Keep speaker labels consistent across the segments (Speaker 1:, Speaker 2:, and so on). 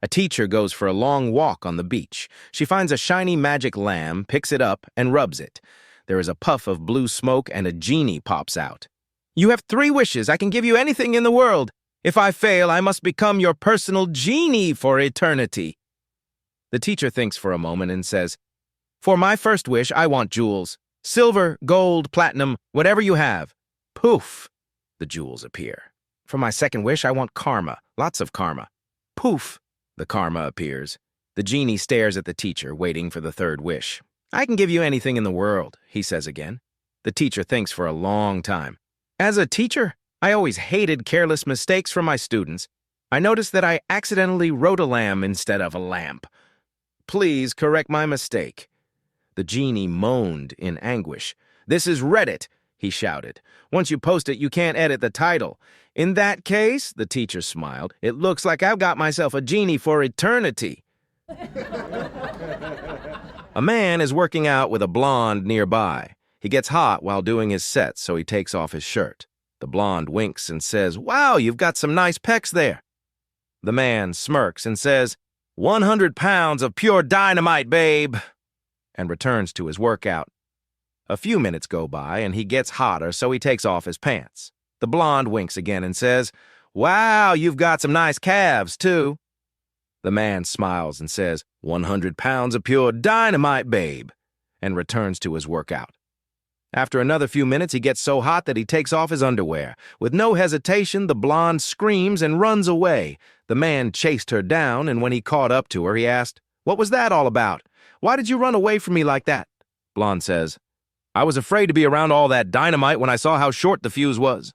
Speaker 1: A teacher goes for a long walk on the beach. She finds a shiny magic lamb, picks it up, and rubs it. There is a puff of blue smoke and a genie pops out. "You have 3 wishes. I can give you anything in the world. If I fail, I must become your personal genie for eternity." The teacher thinks for a moment and says, "For my first wish, I want jewels. Silver, gold, platinum, whatever you have." Poof! The jewels appear. "For my second wish, I want karma. Lots of karma." Poof! The karma appears. The genie stares at the teacher, waiting for the third wish. "I can give you anything in the world," he says again. The teacher thinks for a long time. "As a teacher, I always hated careless mistakes from my students. I noticed that I accidentally wrote a lamb instead of a lamp. Please correct my mistake." The genie moaned in anguish. "This is Reddit," he shouted. "Once you post it, you can't edit the title." "In that case," the teacher smiled, "it looks like I've got myself a genie for eternity." A man is working out with a blonde nearby. He gets hot while doing his sets, so he takes off his shirt. The blonde winks and says, "Wow, you've got some nice pecs there." The man smirks and says, 100 pounds of pure dynamite, babe," and returns to his workout. A few minutes go by, and he gets hotter, so he takes off his pants. The blonde winks again and says, "Wow, you've got some nice calves, too." The man smiles and says, 100 pounds of pure dynamite, babe," and returns to his workout. After another few minutes, he gets so hot that he takes off his underwear. With no hesitation, the blonde screams and runs away. The man chased her down, and when he caught up to her, he asked, "What was that all about? Why did you run away from me like that?" Blonde says, "I was afraid to be around all that dynamite when I saw how short the fuse was."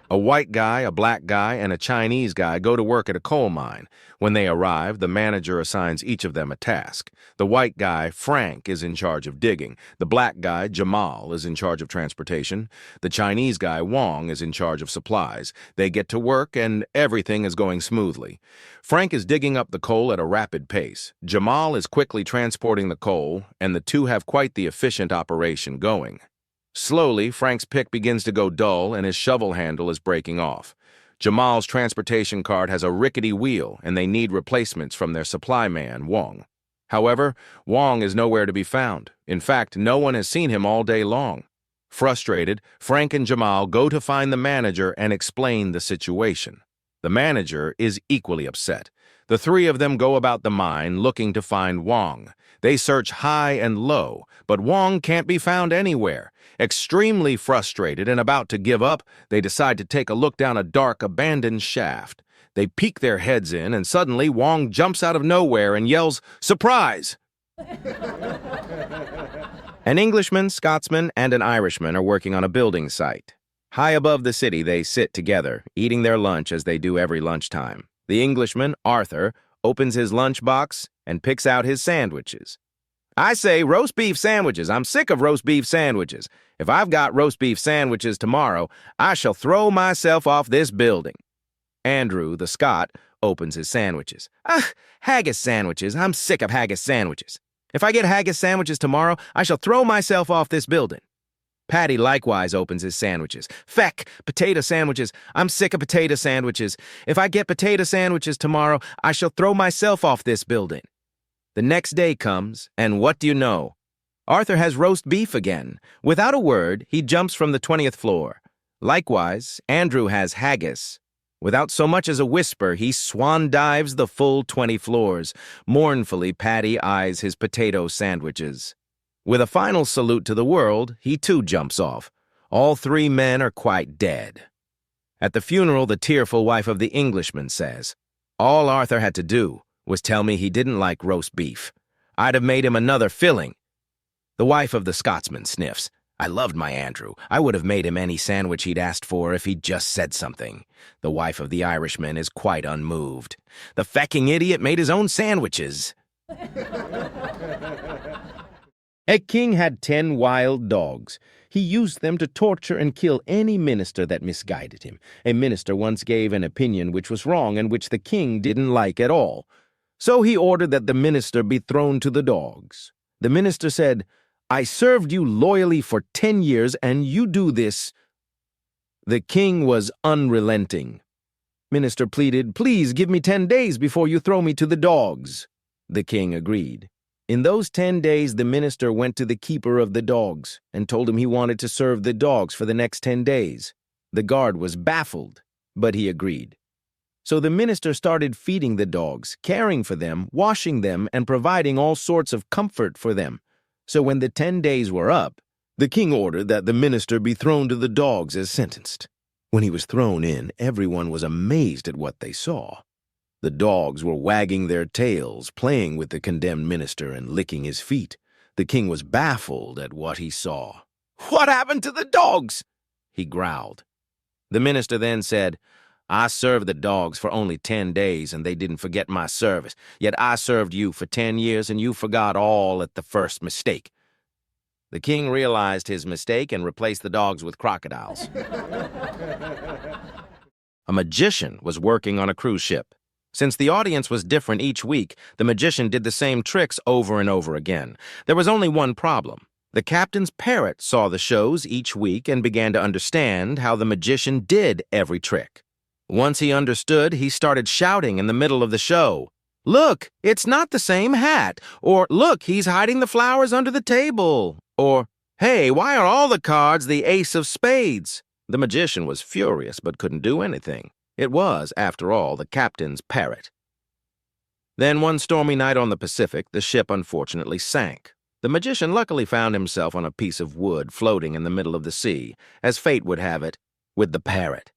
Speaker 1: A white guy, a black guy, and a Chinese guy go to work at a coal mine. When they arrive, the manager assigns each of them a task. The white guy, Frank, is in charge of digging. The black guy, Jamal, is in charge of transportation. The Chinese guy, Wong, is in charge of supplies. They get to work, and everything is going smoothly. Frank is digging up the coal at a rapid pace. Jamal is quickly transporting the coal, and the two have quite the efficient operation going. Slowly, Frank's pick begins to go dull and his shovel handle is breaking off. Jamal's transportation cart has a rickety wheel and they need replacements from their supply man, Wong. However, Wong is nowhere to be found. In fact, no one has seen him all day long. Frustrated, Frank and Jamal go to find the manager and explain the situation. The manager is equally upset. The 3 of them go about the mine looking to find Wong. They search high and low, but Wong can't be found anywhere. Extremely frustrated and about to give up, they decide to take a look down a dark, abandoned shaft. They peek their heads in, and suddenly Wong jumps out of nowhere and yells, "Surprise!" An Englishman, Scotsman, and an Irishman are working on a building site. High above the city, they sit together, eating their lunch as they do every lunchtime. The Englishman, Arthur, opens his lunchbox and picks out his sandwiches. "I say roast beef sandwiches. I'm sick of roast beef sandwiches. If I've got roast beef sandwiches tomorrow, I shall throw myself off this building." Andrew, the Scot, opens his sandwiches. Haggis sandwiches. I'm sick of haggis sandwiches. If I get haggis sandwiches tomorrow, I shall throw myself off this building." Paddy likewise opens his sandwiches. "Feck, potato sandwiches. I'm sick of potato sandwiches. If I get potato sandwiches tomorrow, I shall throw myself off this building." The next day comes, and what do you know? Arthur has roast beef again. Without a word, he jumps from the 20th floor. Likewise, Andrew has haggis. Without so much as a whisper, he swan dives the full 20 floors. Mournfully, Paddy eyes his potato sandwiches. With a final salute to the world, he too jumps off. All 3 men are quite dead. At the funeral, the tearful wife of the Englishman says, "All Arthur had to do was tell me he didn't like roast beef. I'd have made him another filling." The wife of the Scotsman sniffs. "I loved my Andrew. I would have made him any sandwich he'd asked for if he'd just said something." The wife of the Irishman is quite unmoved. "The fecking idiot made his own sandwiches." A king had 10 wild dogs. He used them to torture and kill any minister that misguided him. A minister once gave an opinion which was wrong and which the king didn't like at all. So he ordered that the minister be thrown to the dogs. The minister said, "I served you loyally for 10 years, and you do this." The king was unrelenting. Minister pleaded, "Please give me 10 days before you throw me to the dogs." The king agreed. In those 10 days, the minister went to the keeper of the dogs and told him he wanted to serve the dogs for the next 10 days. The guard was baffled, but he agreed. So the minister started feeding the dogs, caring for them, washing them, and providing all sorts of comfort for them. So when the 10 days were up, the king ordered that the minister be thrown to the dogs as sentenced. When he was thrown in, everyone was amazed at what they saw. The dogs were wagging their tails, playing with the condemned minister and licking his feet. The king was baffled at what he saw. "What happened to the dogs?" he growled. The minister then said, "I served the dogs for only 10 days and they didn't forget my service. Yet I served you for 10 years and you forgot all at the first mistake." The king realized his mistake and replaced the dogs with crocodiles. A magician was working on a cruise ship. Since the audience was different each week, the magician did the same tricks over and over again. There was only one problem. The captain's parrot saw the shows each week and began to understand how the magician did every trick. Once he understood, he started shouting in the middle of the show, "Look, it's not the same hat," or "Look, he's hiding the flowers under the table," or "Hey, why are all the cards the ace of spades?" The magician was furious but couldn't do anything. It was, after all, the captain's parrot. Then one stormy night on the Pacific, the ship unfortunately sank. The magician luckily found himself on a piece of wood floating in the middle of the sea, as fate would have it, with the parrot.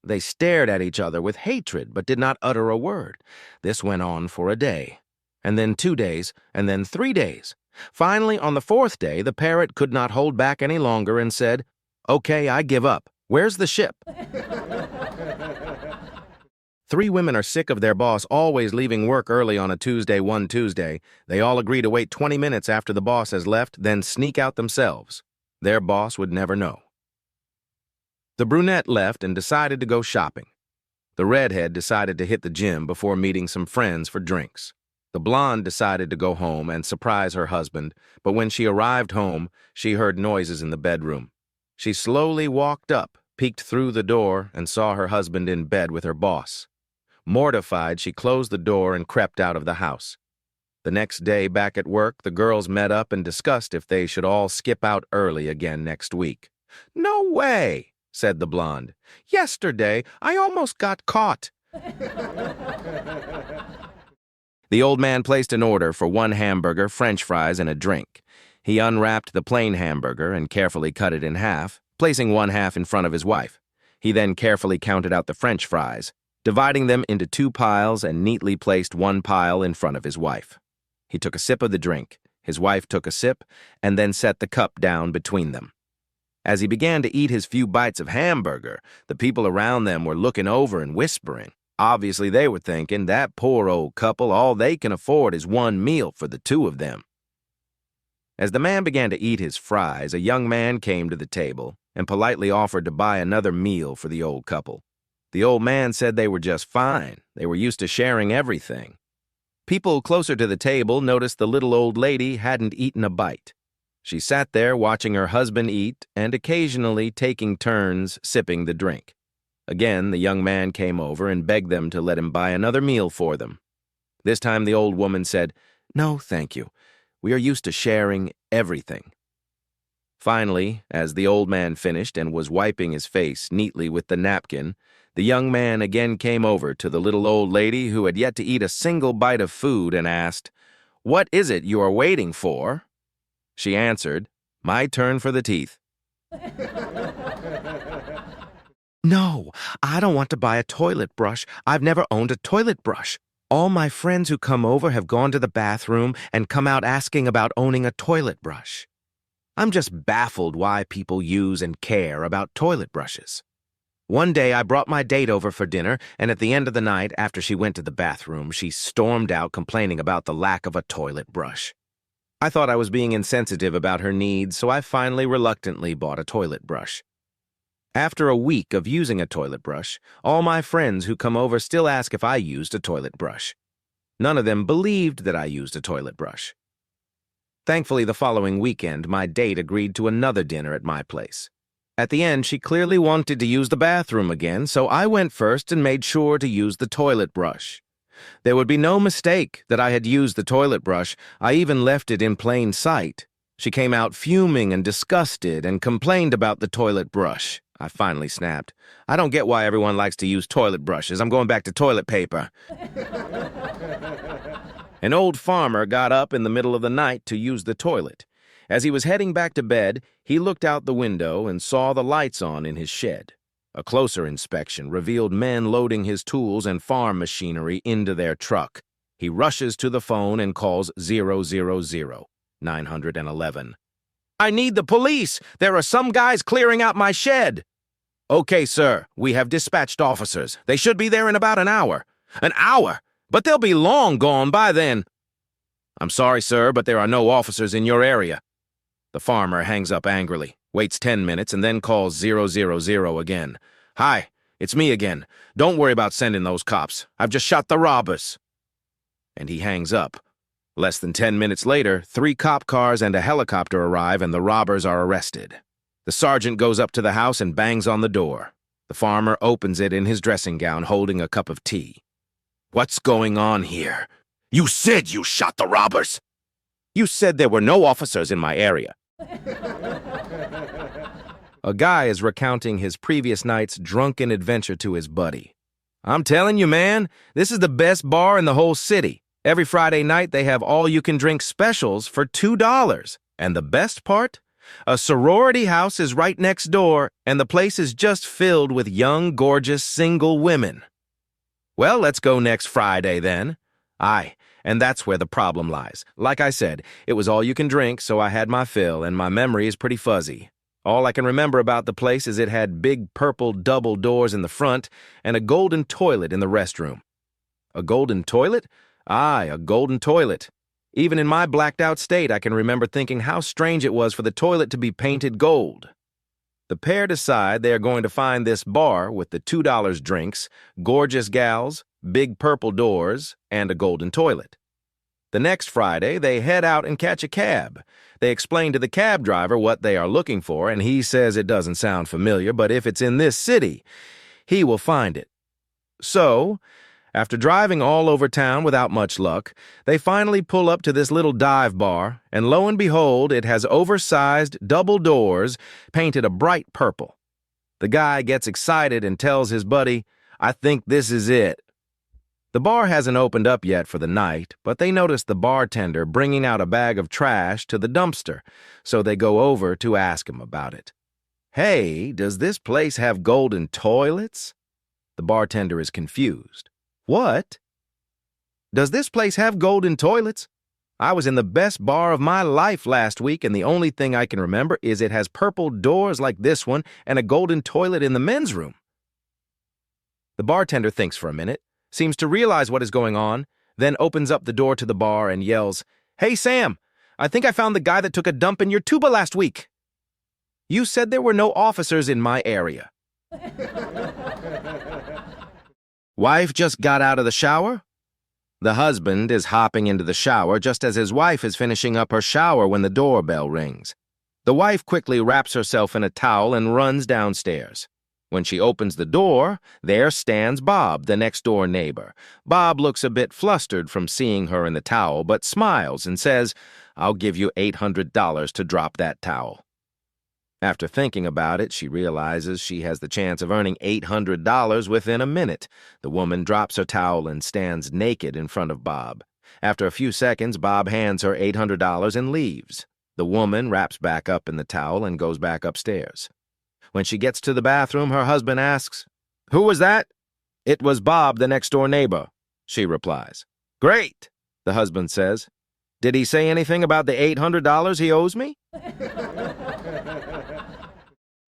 Speaker 1: They stared at each other with hatred but did not utter a word. This went on for a day, and then 2 days, and then 3 days. Finally, on the 4th day, the parrot could not hold back any longer and said, "Okay, I give up. Where's the ship?" 3 women are sick of their boss always leaving work early on a Tuesday, one Tuesday. They all agree to wait 20 minutes after the boss has left, then sneak out themselves. Their boss would never know. The brunette left and decided to go shopping. The redhead decided to hit the gym before meeting some friends for drinks. The blonde decided to go home and surprise her husband, but when she arrived home, she heard noises in the bedroom. She slowly walked up, peeked through the door, and saw her husband in bed with her boss. Mortified, she closed the door and crept out of the house. The next day, back at work, the girls met up and discussed if they should all skip out early again next week. "No way," said the blonde. "Yesterday, I almost got caught." The old man placed an order for 1 hamburger, French fries, and a drink. He unwrapped the plain hamburger and carefully cut it in half, placing 1/2 in front of his wife. He then carefully counted out the French fries, dividing them into 2 piles and neatly placed 1 pile in front of his wife. He took a sip of the drink, his wife took a sip, and then set the cup down between them. As he began to eat his few bites of hamburger, the people around them were looking over and whispering. Obviously, they were thinking, that poor old couple, all they can afford is 1 meal for the 2 of them. As the man began to eat his fries, a young man came to the table and politely offered to buy another meal for the old couple. The old man said they were just fine. They were used to sharing everything. People closer to the table noticed the little old lady hadn't eaten a bite. She sat there watching her husband eat and occasionally taking turns sipping the drink. Again, the young man came over and begged them to let him buy another meal for them. This time the old woman said, "No, thank you. We are used to sharing everything." Finally, as the old man finished and was wiping his face neatly with the napkin, the young man again came over to the little old lady who had yet to eat a single bite of food and asked, "What is it you are waiting for?" She answered, "My turn for the teeth." "No, I don't want to buy a toilet brush. I've never owned a toilet brush. All my friends who come over have gone to the bathroom and come out asking about owning a toilet brush. I'm just baffled why people use and care about toilet brushes. One day I brought my date over for dinner, and at the end of the night, after she went to the bathroom, she stormed out complaining about the lack of a toilet brush. I thought I was being insensitive about her needs, so I finally reluctantly bought a toilet brush. After a week of using a toilet brush, all my friends who come over still ask if I used a toilet brush. None of them believed that I used a toilet brush. Thankfully, the following weekend, my date agreed to another dinner at my place. At the end, she clearly wanted to use the bathroom again, so I went first and made sure to use the toilet brush. There would be no mistake that I had used the toilet brush. I even left it in plain sight. She came out fuming and disgusted and complained about the toilet brush. I finally snapped. I don't get why everyone likes to use toilet brushes. I'm going back to toilet paper. An old farmer got up in the middle of the night to use the toilet. As he was heading back to bed, he looked out the window and saw the lights on in his shed. A closer inspection revealed men loading his tools and farm machinery into their truck. He rushes to the phone and calls 911. I need the police! There are some guys clearing out my shed! Okay, sir, we have dispatched officers. They should be there in about an hour. An hour? But they'll be long gone by then. I'm sorry, sir, but there are no officers in your area. The farmer hangs up angrily, waits 10 minutes, and then calls 000 again. Hi, it's me again. Don't worry about sending those cops. I've just shot the robbers. And he hangs up. Less than 10 minutes later, 3 cop cars and a helicopter arrive and the robbers are arrested. The sergeant goes up to the house and bangs on the door. The farmer opens it in his dressing gown, holding a cup of tea. What's going on here? You said you shot the robbers! You said there were no officers in my area. A guy is recounting his previous night's drunken adventure to his buddy. I'm telling you, man, this is the best bar in the whole city. Every Friday night they have all-you-can-drink specials for $2. And the best part? A sorority house is right next door, and the place is just filled with young, gorgeous, single women. Well, let's go next Friday, then. Aye, and that's where the problem lies. Like I said, it was all you can drink, so I had my fill, and my memory is pretty fuzzy. All I can remember about the place is it had big purple double doors in the front and a golden toilet in the restroom. A golden toilet? Aye, a golden toilet. Even in my blacked-out state, I can remember thinking how strange it was for the toilet to be painted gold. The pair decide they are going to find this bar with the $2 drinks, gorgeous gals, big purple doors, and a golden toilet. The next Friday, they head out and catch a cab. They explain to the cab driver what they are looking for, and he says it doesn't sound familiar, but if it's in this city, he will find it. So, after driving all over town without much luck, they finally pull up to this little dive bar, and lo and behold, it has oversized double doors painted a bright purple. The guy gets excited and tells his buddy, I think this is it. The bar hasn't opened up yet for the night, but they notice the bartender bringing out a bag of trash to the dumpster, so they go over to ask him about it. Hey, does this place have golden toilets? The bartender is confused. What? Does this place have golden toilets? I was in the best bar of my life last week, and the only thing I can remember is it has purple doors like this one and a golden toilet in the men's room. The bartender thinks for a minute, seems to realize what is going on, then opens up the door to the bar and yells, Hey, Sam, I think I found the guy that took a dump in your tuba last week. You said there were no officers in my area. Wife just got out of the shower? The husband is hopping into the shower just as his wife is finishing up her shower when the doorbell rings. The wife quickly wraps herself in a towel and runs downstairs. When she opens the door, there stands Bob, the next-door neighbor. Bob looks a bit flustered from seeing her in the towel, but smiles and says, I'll give you $800 to drop that towel. After thinking about it, she realizes she has the chance of earning $800 within a minute. The woman drops her towel and stands naked in front of Bob. After a few seconds, Bob hands her $800 and leaves. The woman wraps back up in the towel and goes back upstairs. When she gets to the bathroom, her husband asks, Who was that? It was Bob, the next-door neighbor, she replies. Great, the husband says. Did he say anything about the $800 he owes me?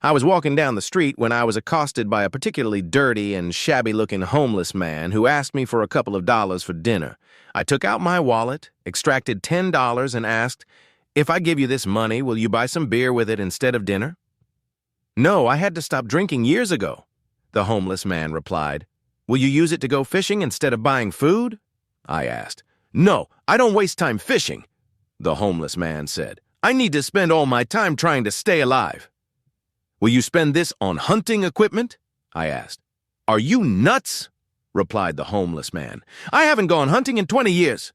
Speaker 1: I was walking down the street when I was accosted by a particularly dirty and shabby-looking homeless man who asked me for a couple of dollars for dinner. I took out my wallet, extracted $10, and asked, If I give you this money, will you buy some beer with it instead of dinner? No, I had to stop drinking years ago, the homeless man replied. Will you use it to go fishing instead of buying food? I asked. No, I don't waste time fishing, the homeless man said. I need to spend all my time trying to stay alive. Will you spend this on hunting equipment? I asked. Are you nuts? Replied the homeless man. I haven't gone hunting in 20 years.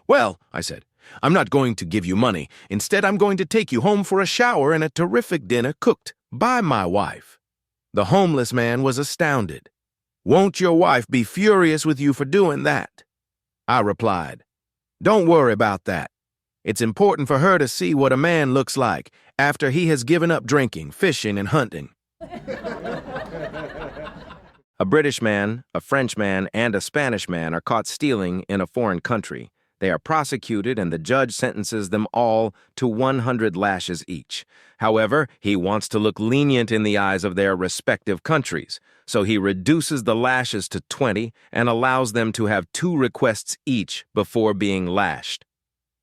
Speaker 1: Well, I said, I'm not going to give you money. Instead, I'm going to take you home for a shower and a terrific dinner cooked by my wife. The homeless man was astounded. Won't your wife be furious with you for doing that? I replied, don't worry about that. It's important for her to see what a man looks like after he has given up drinking, fishing, and hunting. A British man, a French man, and a Spanish man are caught stealing in a foreign country. They are prosecuted and the judge sentences them all to 100 lashes each. However, he wants to look lenient in the eyes of their respective countries, so he reduces the lashes to 20 and allows them to have 2 requests each before being lashed.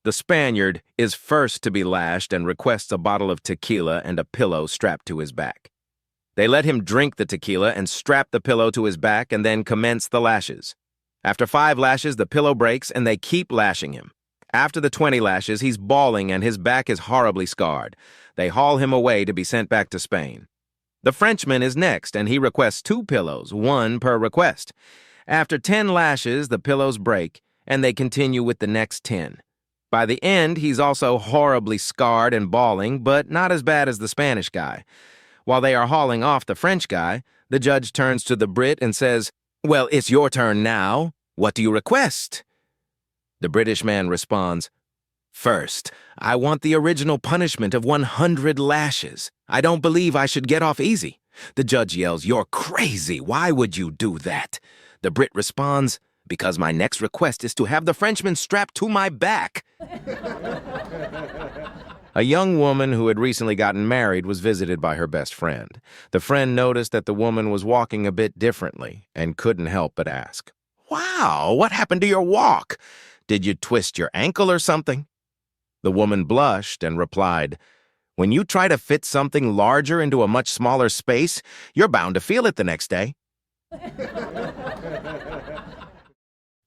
Speaker 1: The Spaniard is first to be lashed and requests a bottle of tequila and a pillow strapped to his back. They let him drink the tequila and strap the pillow to his back and then commence the lashes. After 5 lashes, the pillow breaks and they keep lashing him. After the 20 lashes, he's bawling and his back is horribly scarred. They haul him away to be sent back to Spain. The Frenchman is next and he requests 2 pillows, 1 per request. After 10 lashes, the pillows break and they continue with the next 10. By the end, he's also horribly scarred and bawling, but not as bad as the Spanish guy. While they are hauling off the French guy, the judge turns to the Brit and says, well, it's your turn now. What do you request? The British man responds, first, I want the original punishment of 100 lashes. I don't believe I should get off easy. The judge yells, you're crazy. Why would you do that? The Brit responds, because my next request is to have the Frenchman strapped to my back. A young woman who had recently gotten married was visited by her best friend. The friend noticed that the woman was walking a bit differently and couldn't help but ask, wow, what happened to your walk? Did you twist your ankle or something? The woman blushed and replied, when you try to fit something larger into a much smaller space, you're bound to feel it the next day.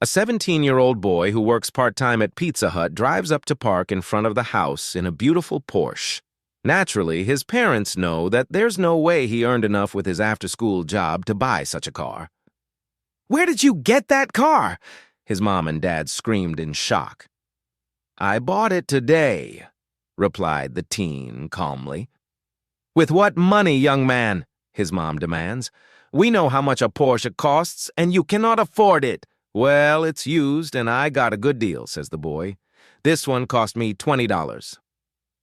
Speaker 1: A 17-year-old boy who works part-time at Pizza Hut drives up to park in front of the house in a beautiful Porsche. Naturally, his parents know that there's no way he earned enough with his after-school job to buy such a car. Where did you get that car? His mom and dad screamed in shock. I bought it today, replied the teen calmly. With what money, young man? His mom demands. We know how much a Porsche costs, and you cannot afford it. Well, it's used, and I got a good deal, says the boy. This one cost me $20.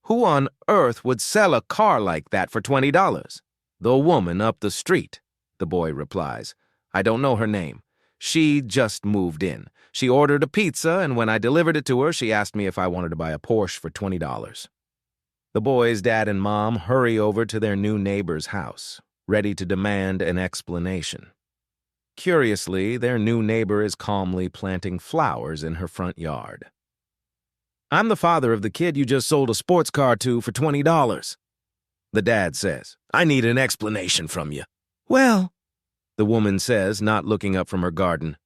Speaker 1: Who on earth would sell a car like that for $20? The woman up the street, the boy replies. I don't know her name. She just moved in. She ordered a pizza, and when I delivered it to her, she asked me if I wanted to buy a Porsche for $20. The boy's dad and mom hurry over to their new neighbor's house, ready to demand an explanation. Curiously, their new neighbor is calmly planting flowers in her front yard. I'm the father of the kid you just sold a sports car to for $20. The dad says, I need an explanation from you. Well, the woman says, not looking up from her garden.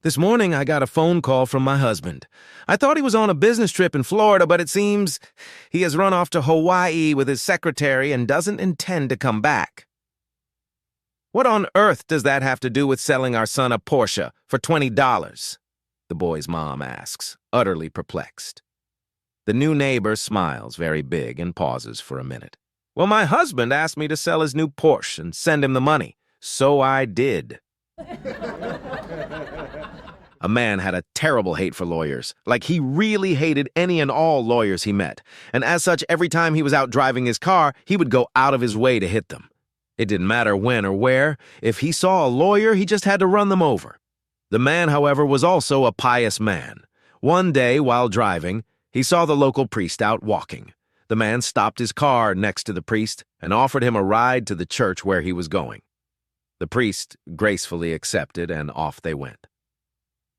Speaker 1: This morning I got a phone call from my husband. I thought he was on a business trip in Florida, but it seems he has run off to Hawaii with his secretary and doesn't intend to come back. What on earth does that have to do with selling our son a Porsche for $20? The boy's mom asks, utterly perplexed. The new neighbor smiles very big and pauses for a minute. Well, my husband asked me to sell his new Porsche and send him the money. So I did. A man had a terrible hate for lawyers. Like he really hated any and all lawyers he met. And as such, every time he was out driving his car, he would go out of his way to hit them. It didn't matter when or where. If he saw a lawyer, he just had to run them over. The man, however, was also a pious man. One day, while driving, he saw the local priest out walking. The man stopped his car next to the priest and offered him a ride to the church where he was going. The priest gracefully accepted, and off they went.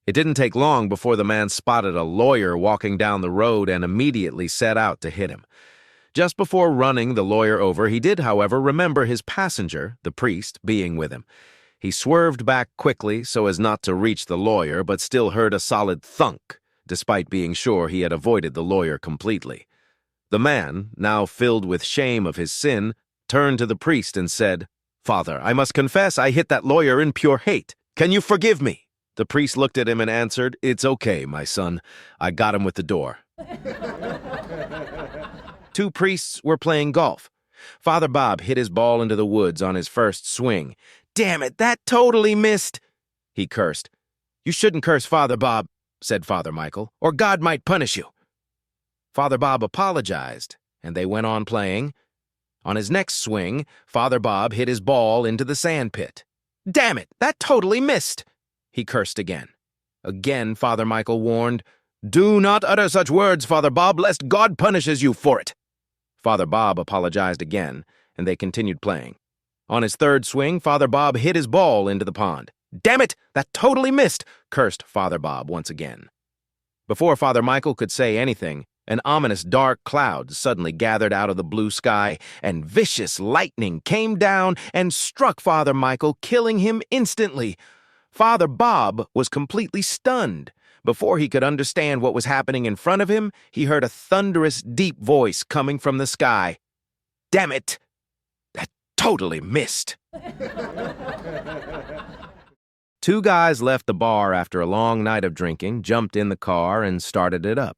Speaker 1: It didn't take long before the man spotted a lawyer walking down the road and immediately set out to hit him. Just before running the lawyer over, he did, however, remember his passenger, the priest, being with him. He swerved back quickly so as not to reach the lawyer, but still heard a solid thunk, despite being sure he had avoided the lawyer completely. The man, now filled with shame of his sin, turned to the priest and said, "Father, I must confess I hit that lawyer in pure hate. Can you forgive me?" The priest looked at him and answered, "It's okay, my son. I got him with the door." Two priests were playing golf. Father Bob hit his ball into the woods on his first swing. "Damn it, that totally missed," he cursed. "You shouldn't curse, Father Bob," said Father Michael, "or God might punish you." Father Bob apologized, and they went on playing. On his next swing, Father Bob hit his ball into the sand pit. "Damn it, that totally missed," he cursed again. Again, Father Michael warned, "Do not utter such words, Father Bob, lest God punishes you for it." Father Bob apologized again, and they continued playing. On his third swing, Father Bob hit his ball into the pond. "Damn it, that totally missed," cursed Father Bob once again. Before Father Michael could say anything, an ominous dark cloud suddenly gathered out of the blue sky, and vicious lightning came down and struck Father Michael, killing him instantly. Father Bob was completely stunned. Before he could understand what was happening in front of him, he heard a thunderous, deep voice coming from the sky. "Damn it! That totally missed." Two guys left the bar after a long night of drinking, jumped in the car, and started it up.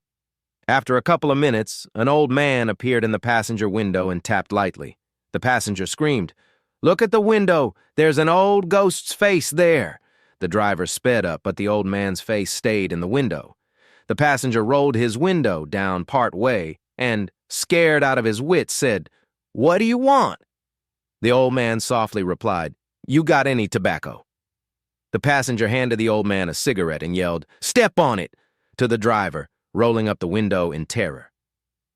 Speaker 1: After a couple of minutes, an old man appeared in the passenger window and tapped lightly. The passenger screamed, "Look at the window! There's an old ghost's face there!" The driver sped up, but the old man's face stayed in the window. The passenger rolled his window down part way and, scared out of his wits, said, "What do you want?" The old man softly replied, "You got any tobacco?" The passenger handed the old man a cigarette and yelled, "Step on it!" to the driver, rolling up the window in terror.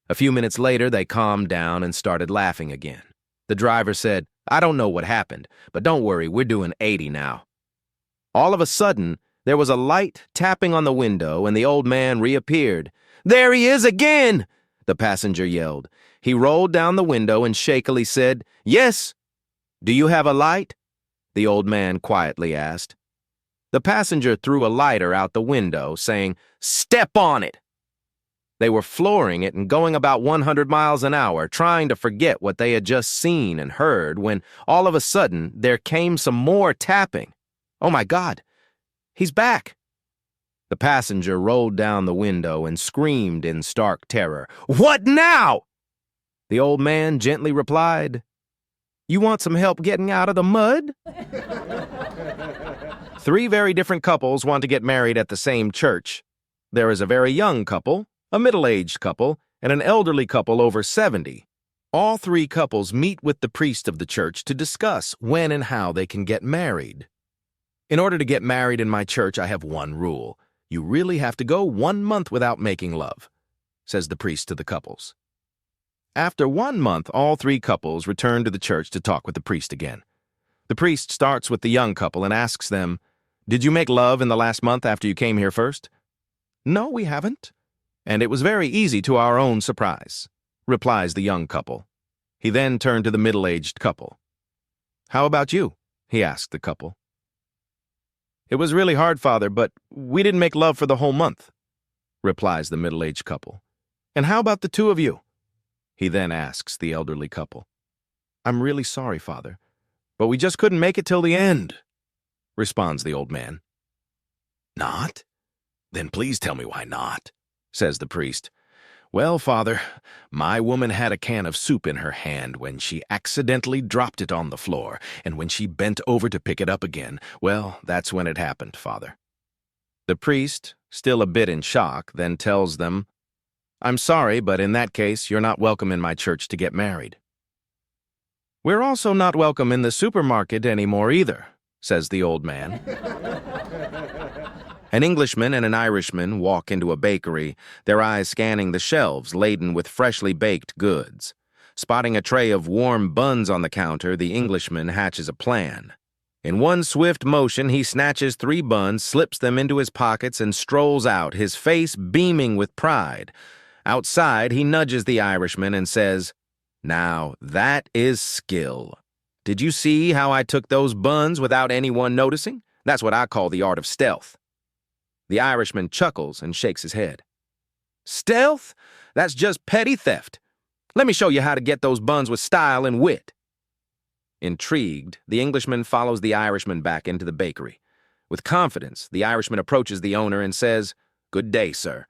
Speaker 1: A few minutes later, they calmed down and started laughing again. The driver said, "I don't know what happened, but don't worry, we're doing 80 now." All of a sudden, there was a light tapping on the window, and the old man reappeared. "There he is again!" the passenger yelled. He rolled down the window and shakily said, "Yes." "Do you have a light?" the old man quietly asked. The passenger threw a lighter out the window, saying, "Step on it!" They were flooring it and going about 100 miles an hour, trying to forget what they had just seen and heard, when all of a sudden there came some more tapping. "Oh my God, he's back!" The passenger rolled down the window and screamed in stark terror, "What now?" The old man gently replied, "You want some help getting out of the mud?" Three very different couples want to get married at the same church. There is a very young couple, a middle-aged couple, and an elderly couple over 70. All three couples meet with the priest of the church to discuss when and how they can get married. "In order to get married in my church, I have one rule. You really have to go 1 month without making love," says the priest to the couples. After 1 month, all three couples return to the church to talk with the priest again. The priest starts with the young couple and asks them, "Did you make love in the last month after you came here first?" "No, we haven't. And it was very easy to our own surprise," replies the young couple. He then turned to the middle-aged couple. "How about you?" he asked the couple. "It was really hard, Father, but we didn't make love for the whole month," replies the middle-aged couple. "And how about the two of you?" he then asks the elderly couple. "I'm really sorry, Father, but we just couldn't make it till the end," responds the old man. "Not? Then please tell me why not," says the priest. "Well, Father, my woman had a can of soup in her hand when she accidentally dropped it on the floor, and when she bent over to pick it up again, well, that's when it happened, Father." The priest, still a bit in shock, then tells them, "I'm sorry, but in that case, you're not welcome in my church to get married." "We're also not welcome in the supermarket anymore either," says the old man. An Englishman and an Irishman walk into a bakery, their eyes scanning the shelves laden with freshly baked goods. Spotting a tray of warm buns on the counter, the Englishman hatches a plan. In one swift motion, he snatches 3 buns, slips them into his pockets, and strolls out, his face beaming with pride. Outside, he nudges the Irishman and says, "Now, that is skill. Did you see how I took those buns without anyone noticing? That's what I call the art of stealth." The Irishman chuckles and shakes his head. "Stealth? That's just petty theft. Let me show you how to get those buns with style and wit," Intrigued, the Englishman follows the Irishman back into the bakery. With confidence, the Irishman approaches the owner and says, "Good day, sir.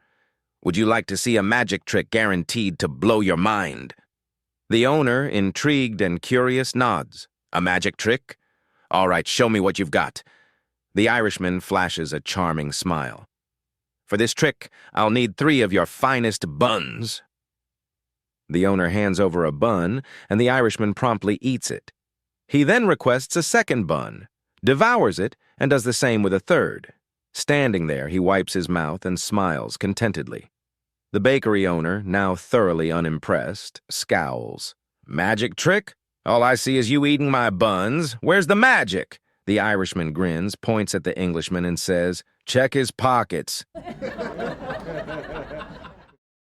Speaker 1: Would you like to see a magic trick guaranteed to blow your mind?" The owner, intrigued and curious, nods. "A magic trick? All right, show me what you've got." The Irishman flashes a charming smile. "For this trick, I'll need 3 of your finest buns." The owner hands over a bun, and the Irishman promptly eats it. He then requests a second bun, devours it, and does the same with a third. Standing there, he wipes his mouth and smiles contentedly. The bakery owner, now thoroughly unimpressed, scowls. "Magic trick? All I see is you eating my buns. Where's the magic?" The Irishman grins, points at the Englishman, and says, "Check his pockets."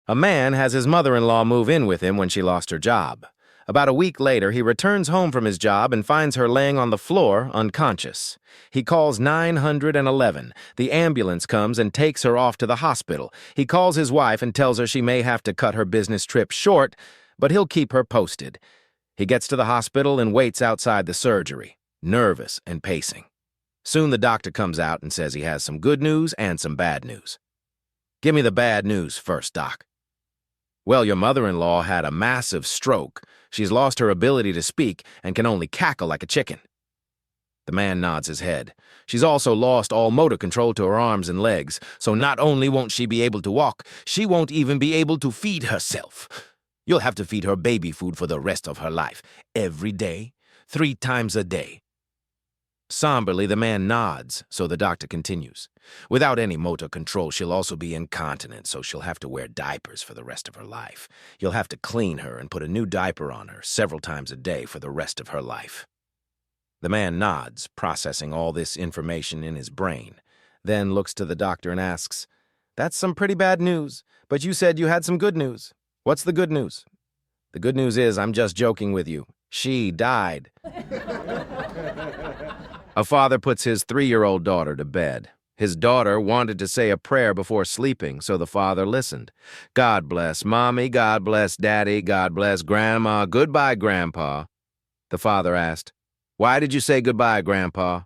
Speaker 1: A man has his mother-in-law move in with him when she lost her job. About a week later, he returns home from his job and finds her laying on the floor, unconscious. He calls 911. The ambulance comes and takes her off to the hospital. He calls his wife and tells her she may have to cut her business trip short, but he'll keep her posted. He gets to the hospital and waits outside the surgery, nervous and pacing. Soon the doctor comes out and says he has some good news and some bad news. "Give me the bad news first, Doc." "Well, your mother-in-law had a massive stroke. She's lost her ability to speak and can only cackle like a chicken." The man nods his head. "She's also lost all motor control to her arms and legs, so not only won't she be able to walk, she won't even be able to feed herself. You'll have to feed her baby food for the rest of her life, every day, 3 times a day." Somberly, the man nods, so the doctor continues. "Without any motor control, she'll also be incontinent, so she'll have to wear diapers for the rest of her life. You'll have to clean her and put a new diaper on her several times a day for the rest of her life." The man nods, processing all this information in his brain, then looks to the doctor and asks, "That's some pretty bad news, but you said you had some good news. What's the good news?" "The good news is I'm just joking with you. She died." A father puts his 3-year-old daughter to bed. His daughter wanted to say a prayer before sleeping, so the father listened. "God bless Mommy, God bless Daddy, God bless Grandma, goodbye, Grandpa." The father asked, "Why did you say goodbye, Grandpa?"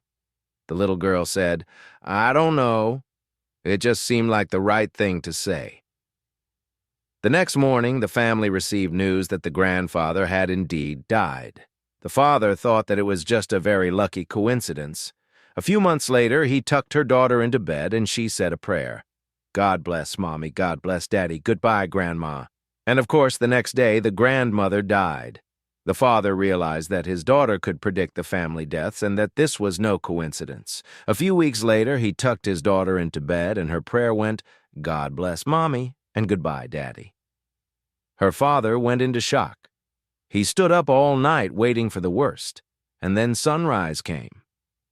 Speaker 1: The little girl said, "I don't know. It just seemed like the right thing to say." The next morning, the family received news that the grandfather had indeed died. The father thought that it was just a very lucky coincidence. A few months later, he tucked her daughter into bed and she said a prayer. "God bless Mommy, God bless Daddy, goodbye, Grandma." And of course, the next day, the grandmother died. The father realized that his daughter could predict the family deaths and that this was no coincidence. A few weeks later, he tucked his daughter into bed and her prayer went, "God bless Mommy and goodbye, Daddy." Her father went into shock. He stood up all night waiting for the worst, and then sunrise came.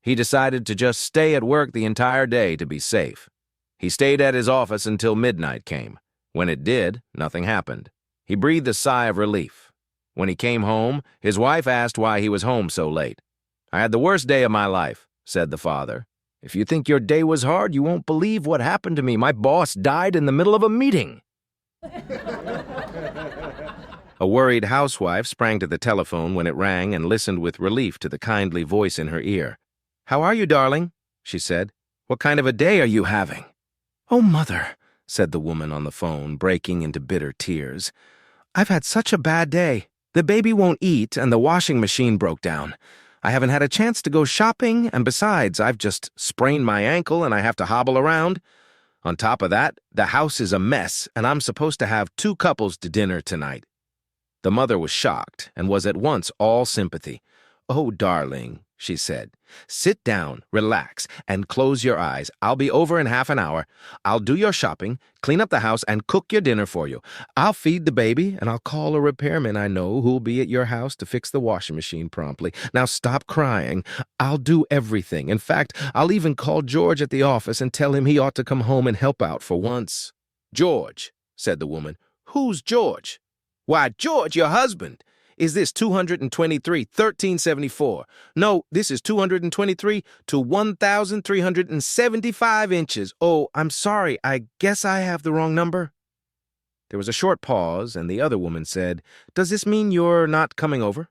Speaker 1: He decided to just stay at work the entire day to be safe. He stayed at his office until midnight came. When it did, nothing happened. He breathed a sigh of relief. When he came home, his wife asked why he was home so late. "I had the worst day of my life," said the father. "If you think your day was hard, you won't believe what happened to me. My boss died in the middle of a meeting." A worried housewife sprang to the telephone when it rang and listened with relief to the kindly voice in her ear. "How are you, darling?" she said. "What kind of a day are you having?" "Oh, Mother," said the woman on the phone, breaking into bitter tears. "I've had such a bad day. The baby won't eat and the washing machine broke down. I haven't had a chance to go shopping, and besides, I've just sprained my ankle and I have to hobble around. On top of that, the house is a mess and I'm supposed to have 2 couples to dinner tonight." The mother was shocked and was at once all sympathy. "Oh, darling," she said, "sit down, relax, and close your eyes. I'll be over in half an hour. I'll do your shopping, clean up the house, and cook your dinner for you. I'll feed the baby, and I'll call a repairman I know who'll be at your house to fix the washing machine promptly. Now stop crying. I'll do everything. In fact, I'll even call George at the office and tell him he ought to come home and help out for once." "George," said the woman. "Who's George?" "Why, George, your husband. Is this 223, 1374? No, this is 223 to 1,375 inches. Oh, I'm sorry. I guess I have the wrong number." There was a short pause, and the other woman said, "Does this mean you're not coming over?"